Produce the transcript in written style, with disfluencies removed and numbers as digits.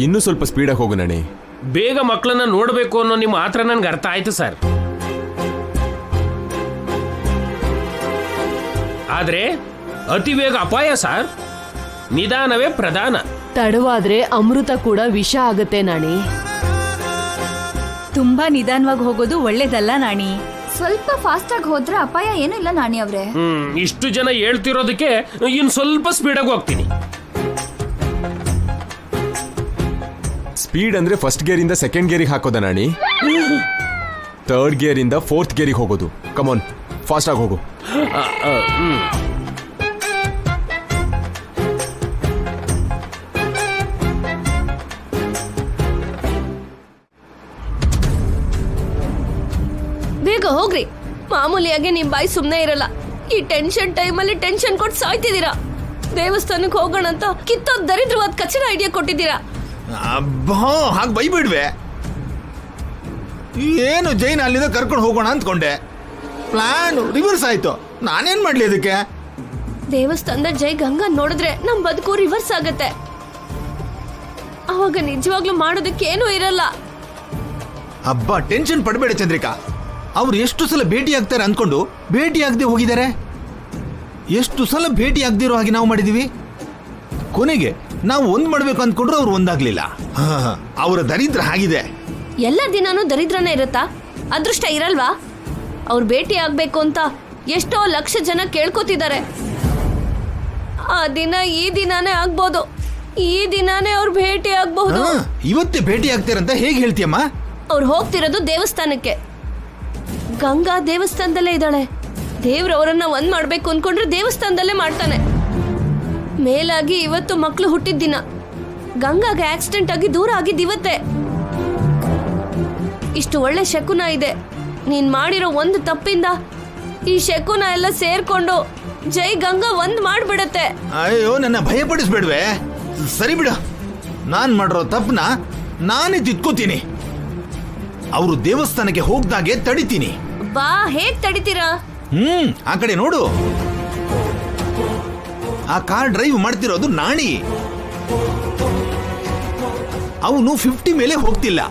ಇನ್ನೂ ಸ್ವಲ್ಪ ಸ್ಪೀಡಾಗಿ ಹೋಗು ನಾಣಿ. ಬೇಗ ಮಕ್ಕಳನ್ನ ನೋಡಬೇಕು ಅನ್ನೋ ನಿಮ್ಮ ಆತರ ನನ್ಗೆ ಅರ್ಥ ಆಯ್ತು ಸರ್. ಆದ್ರೆ ಅತಿ ವೇಗ ಅಪಾಯ ಸರ್. ನಿಧಾನವೇ ಪ್ರಧಾನ. ತಡವಾದ್ರೆ ಅಮೃತ ಕೂಡ ವಿಷ ಆಗತ್ತೆ ನಾಣಿ. ತುಂಬಾ ನಿಧಾನವಾಗಿ ಹೋಗೋದು ಒಳ್ಳೇದಲ್ಲ ನಾಣಿ. ಸ್ವಲ್ಪ ಫಾಸ್ಟ್ ಆಗಿ ಹೋದ್ರೆ ಅಪಾಯ ಏನೂ ಇಲ್ಲ ನಾಣಿ ಅವ್ರೆ. ಇಷ್ಟು ಜನ ಹೇಳ್ತಿರೋದಕ್ಕೆ ಇನ್ನು ಸ್ವಲ್ಪ ಸ್ಪೀಡಾಗಿ ಹೋಗ್ತೀನಿ. ಸ್ಪೀಡ್ ಅಂದ್ರೆ ಫಸ್ಟ್ ಗೇರ್ ಇಂದ ಸೆಕೆಂಡ್ ಗೇರಿಗೆ ಹಾಕೋದ ನಾಣಿ. ಥರ್ಡ್ ಗೇರ್ ಇಂದ ಫೋರ್ತ್ ಗೇರಿಗೆ ಹೋಗೋದು. ಕಮಾನ್, ಫಾಸ್ಟ್ ಆಗಿ ಹೋಗು. ಬೇಗ ಹೋಗ್ರಿ. ಮಾಮೂಲಿಯಾಗಿ ನಿಮ್ ಬಾಯಿ ಸುಮ್ನೆ ಇರಲ್ಲ. ಈ ಟೆನ್ಷನ್ ಟೈಮಲ್ಲಿ ಟೆನ್ಷನ್ ಕೊಟ್ಟು ಸಾಯ್ತಿದ್ದೀರಾ. ದೇವಸ್ಥಾನಕ್ಕೆ ಹೋಗೋಣ ಅಂತ ಕಿತ್ತೋದ್ ದರಿದ್ರವಾದ ಕಚಡ ಐಡಿಯಾ ಕೊಟ್ಟಿದ್ದೀರಾ. ಅಬ್ಬಾ, ಹಾಗೆ ಬೈಬಿಡ್ವೆ. ಏನು ಜೈನ್ ಅಲ್ಲಿಂದ ಕರ್ಕೊಂಡು ಹೋಗೋಣ ಅಂದ್ಕೊಂಡೆ. ಪ್ಲಾನ್ ರಿವರ್ಸ್ ಆಯ್ತು. ನಾನೇನ್ ಮಾಡ್ಲಿ ಅದಕ್ಕೆ? ದೇವಸ್ಥಾನದ ಜೈ ಗಂಗಾ ನೋಡಿದ್ರೆ ನಮ್ ಬದುಕು ರಿವರ್ಸ್ ಆಗತ್ತೆ. ಅವಾಗ ನಿಜವಾಗ್ಲೂ ಮಾಡೋದಕ್ಕೆ ಏನೂ ಇರಲ್ಲ. ಅಬ್ಬಾ, ಟೆನ್ಷನ್ ಪಡಬೇಡ ಚಂದ್ರಿಕಾ. ಅವ್ರು ಎಷ್ಟು ಸಲ ಭೇಟಿ ಆಗ್ತಾರೆ ಅಂದ್ಕೊಂಡು ಭೇಟಿ ಆಗದೆ ಹೋಗಿದ್ದಾರೆ. ಎಷ್ಟು ಸಲ ಭೇಟಿ ಆಗದಿರೋ ಹಾಗೆ ನಾವು ಮಾಡಿದೀವಿ. ಕೊನೆಗೆ ನಾವು ಒಂದ್ ಮಾಡ್ಬೇಕು ಅಂದ್ಕೊಂಡ್ರು ಅವ್ರು ಒಂದಾಗ್ಲಿಲ್ಲ. ಅವರ ದರಿದ್ರ ಆಗಿದೆ. ಎಲ್ಲ ದಿನಾನೂ ದರಿದ್ರನೇ ಇರುತ್ತಾ? ಅದೃಷ್ಟ ಇರಲ್ವಾ? ಅವ್ರು ಭೇಟಿ ಆಗ್ಬೇಕು ಅಂತ ಎಷ್ಟೋ ಲಕ್ಷ ಜನ ಕೇಳ್ಕೊತಿದ್ದಾರೆ. ಆ ದಿನ ಈ ದಿನಾನೇ ಆಗ್ಬೋದು. ಈ ದಿನಾನೇ ಅವ್ರು ಭೇಟಿ ಆಗ್ಬಹುದು. ಇವತ್ತೇ ಭೇಟಿ ಆಗ್ತಾರಂತ ಹೇಗೆ ಹೇಳ್ತೀಯಮ್ಮ? ಅವ್ರು ಹೋಗ್ತಿರೋದು ದೇವಸ್ಥಾನಕ್ಕೆ. ಗಂಗಾ ದೇವಸ್ಥಾನದಲ್ಲೇ ಇದ್ದಾಳೆ. ದೇವ್ರವರನ್ನ ಒಂದ್ ಮಾಡ್ಬೇಕು ಅನ್ಕೊಂಡ್ರೆ ದೇವಸ್ಥಾನದಲ್ಲೇ ಮಾಡ್ತಾನೆ. ಮೇಲಾಗಿ ಇವತ್ತು ಮಕ್ಳು ಹುಟ್ಟಿದ ದಿನ. ಗಂಗಾಗೆ ಆಕ್ಸಿಡೆಂಟ್ ಆಗಿ ದೂರ ಆಗಿದ್ದು ಇವತ್ತೇ. ಇಷ್ಟು ಒಳ್ಳೆ ಶಕುನ ಇದೆ. ನೀನ್ ಮಾಡಿರೋ ಒಂದು ತಪ್ಪಿಂದ ಈ ಶಕುನ ಎಲ್ಲ ಸೇರ್ಕೊಂಡು ಜೈ ಗಂಗಾ ಒಂದ್ ಮಾಡ್ಬಿಡತ್ತೆ. ಅಯ್ಯೋ, ನನ್ನ ಭಯಪಡಿಸ್ಬೇಡ್ವೆ. ಸರಿ ಬಿಡು, ನಾನ್ ಮಾಡಿರೋ ತಪ್ಪನ ನಾನೇ ತಿದ್ಕೋತೀನಿ. ಅವರು ದೇವಸ್ಥಾನಕ್ಕೆ ಹೋಗ್ದಾಗೆ ತಡಿತೀನಿ. ಬಾ, ಹೇಗ್ ತಡಿತೀರಾ? ಆ ಕಡೆ ನೋಡು. ಆ ಕಾರ್ ಡ್ರೈವ್ ಮಾಡ್ತಿರೋದು ನಾಣಿ. ಅವನು 50 ಮೇಲೆ ಹೋಗ್ತಿಲ್ಲ.